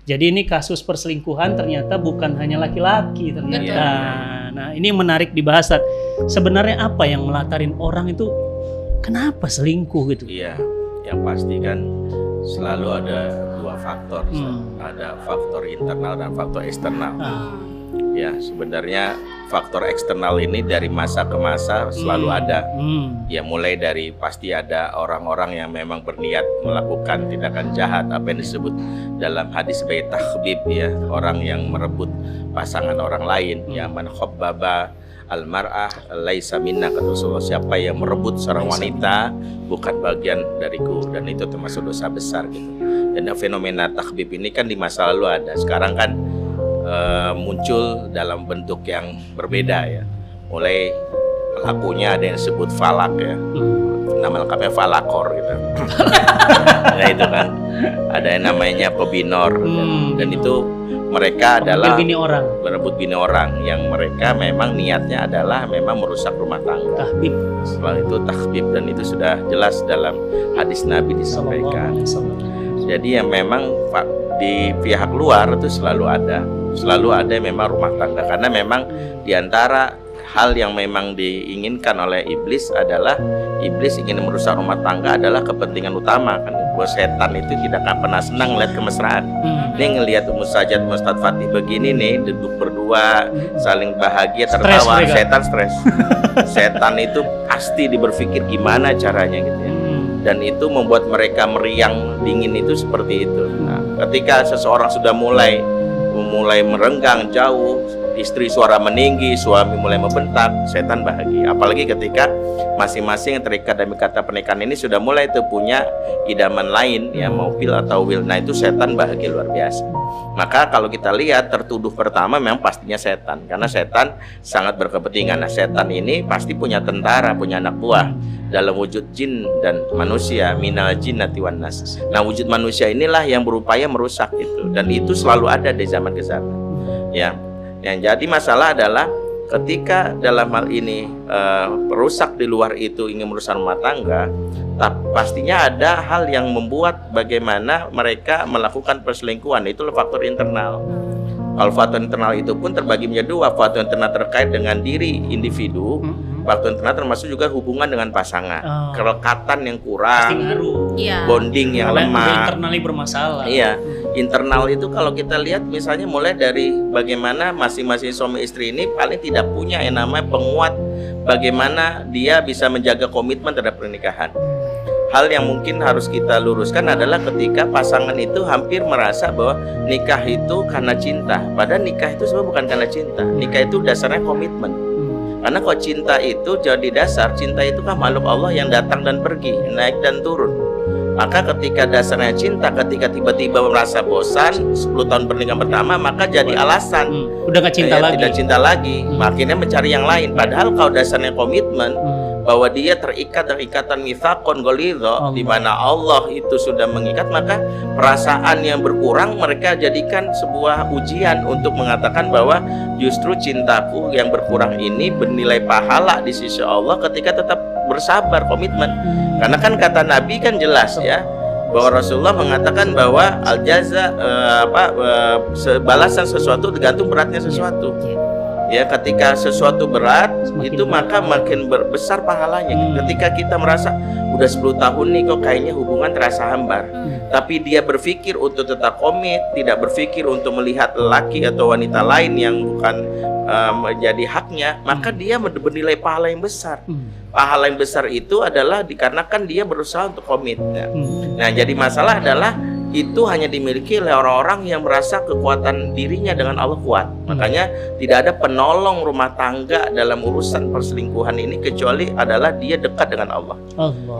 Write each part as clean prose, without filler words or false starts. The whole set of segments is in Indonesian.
Jadi ini kasus perselingkuhan ternyata bukan hanya laki-laki ternyata. Nah, ini menarik dibahas. Sebenarnya apa yang melatarin orang itu kenapa selingkuh gitu? Iya, yang pasti kan selalu ada dua faktor. Ada faktor internal dan faktor eksternal. Ya, sebenarnya faktor eksternal ini dari masa ke masa selalu ada. Ya, mulai dari pasti ada orang-orang yang memang berniat melakukan tindakan jahat, apa yang disebut dalam hadis sebagai takhbib, ya, orang yang merebut pasangan orang lain. Ya, man khabbaba al-mar'ah laisa minna, kata Rasulullah, siapa yang merebut seorang wanita bukan bagian dariku, dan itu termasuk dosa besar gitu. Dan fenomena takhbib ini kan di masa lalu ada, sekarang kan muncul dalam bentuk yang berbeda, ya. Mulai pelakunya ada yang disebut falak, ya, nama lengkapnya falakor gitu. Nah, itu kan ada yang namanya pebinor, dan itu mereka adalah berebut bini orang, yang mereka memang niatnya adalah memang merusak rumah tangga. Tahbib. Setelah itu takhbib, dan itu sudah jelas dalam hadis Nabi disampaikan. Jadi yang memang di pihak luar itu selalu ada memang rumah tangga, karena memang diantara hal yang memang diinginkan oleh iblis adalah iblis ingin merusak rumah tangga adalah kepentingan utama kan. Bahwa setan itu tidak akan pernah senang melihat kemesraan. Dia ngelihat Ummu Sajat, Ustadz Fatih begini nih, duduk berdua saling bahagia tertawa, setan stres. Setan itu pasti berpikir gimana caranya gitu, ya. Dan itu membuat mereka meriang dingin itu seperti itu. Nah, ketika seseorang sudah mulai merenggang jauh, istri suara meninggi, suami mulai membentak, setan bahagia. Apalagi ketika masing-masing yang terikat dalam kata pernikahan ini sudah mulai itu punya idaman lain, ya, mau pil atau will. Nah, itu setan bahagia luar biasa. Maka kalau kita lihat tertuduh pertama memang pastinya setan, karena setan sangat berkepentingan. Nah, setan ini pasti punya tentara, punya anak buah dalam wujud jin dan manusia, minal jinnati wan nas. Nah, wujud manusia inilah yang berupaya merusak itu, dan itu selalu ada di zaman ke zaman, ya. Yang jadi masalah adalah ketika dalam hal ini perusak di luar itu ingin merusak rumah tangga, pastinya ada hal yang membuat bagaimana mereka melakukan perselingkuhan. Itulah faktor internal. Kalau faktor internal itu pun terbagi menjadi dua, faktor internal terkait dengan diri individu, faktor internal termasuk juga hubungan dengan pasangan, kelekatan yang kurang, bonding yang lemah, internalnya bermasalah. Iya, internal itu kalau kita lihat misalnya mulai dari bagaimana masing-masing suami istri ini paling tidak punya yang namanya penguat bagaimana dia bisa menjaga komitmen terhadap pernikahan. Hal yang mungkin harus kita luruskan adalah ketika pasangan itu hampir merasa bahwa nikah itu karena cinta, padahal nikah itu sebenarnya bukan karena cinta. Nikah itu dasarnya komitmen. Karena kalau cinta itu jadi dasar, cinta itu kan makhluk Allah yang datang dan pergi, naik dan turun. Maka ketika dasarnya cinta, ketika tiba-tiba merasa bosan 10 tahun pernikahan pertama, maka jadi alasan udah gak cinta lagi. Tidak cinta lagi, makanya mencari yang lain. Padahal kalau dasarnya komitmen, bahwa dia terikat dengan ikatan mitsaqon ghalidha, di mana Allah itu sudah mengikat, maka perasaan yang berkurang mereka jadikan sebuah ujian untuk mengatakan bahwa justru cintaku yang berkurang ini bernilai pahala di sisi Allah ketika tetap bersabar, komitmen. Karena kan kata Nabi kan jelas, ya, bahwa Rasulullah mengatakan bahwa al jaza balasan sesuatu tergantung beratnya sesuatu. Ya, ketika sesuatu berat itu maka makin besar pahalanya. Ketika kita merasa udah 10 tahun nih kok kayaknya hubungan terasa hambar, tapi dia berpikir untuk tetap komit, tidak berpikir untuk melihat laki atau wanita lain yang bukan menjadi haknya, maka dia bernilai pahala yang besar. Pahala yang besar itu adalah dikarenakan dia berusaha untuk komit. Nah, jadi masalah adalah itu hanya dimiliki oleh orang-orang yang merasa kekuatan dirinya dengan Allah kuat. Makanya tidak ada penolong rumah tangga dalam urusan perselingkuhan ini kecuali adalah dia dekat dengan Allah.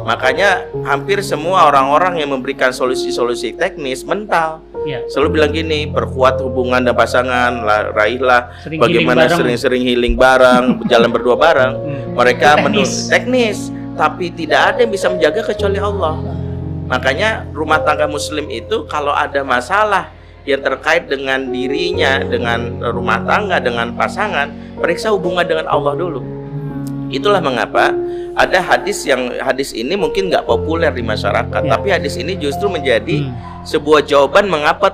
Makanya hampir semua orang-orang yang memberikan solusi-solusi teknis mental selalu bilang gini, perkuat hubungan dan pasangan, raihlah bagaimana sering-sering healing bareng, jalan berdua bareng. Mereka menurut teknis, tapi tidak ada yang bisa menjaga kecuali Allah. Makanya rumah tangga muslim itu kalau ada masalah yang terkait dengan dirinya, dengan rumah tangga, dengan pasangan, periksa hubungan dengan Allah dulu. Itulah mengapa ada hadis ini mungkin nggak populer di masyarakat, tapi hadis ini justru menjadi sebuah jawaban mengapa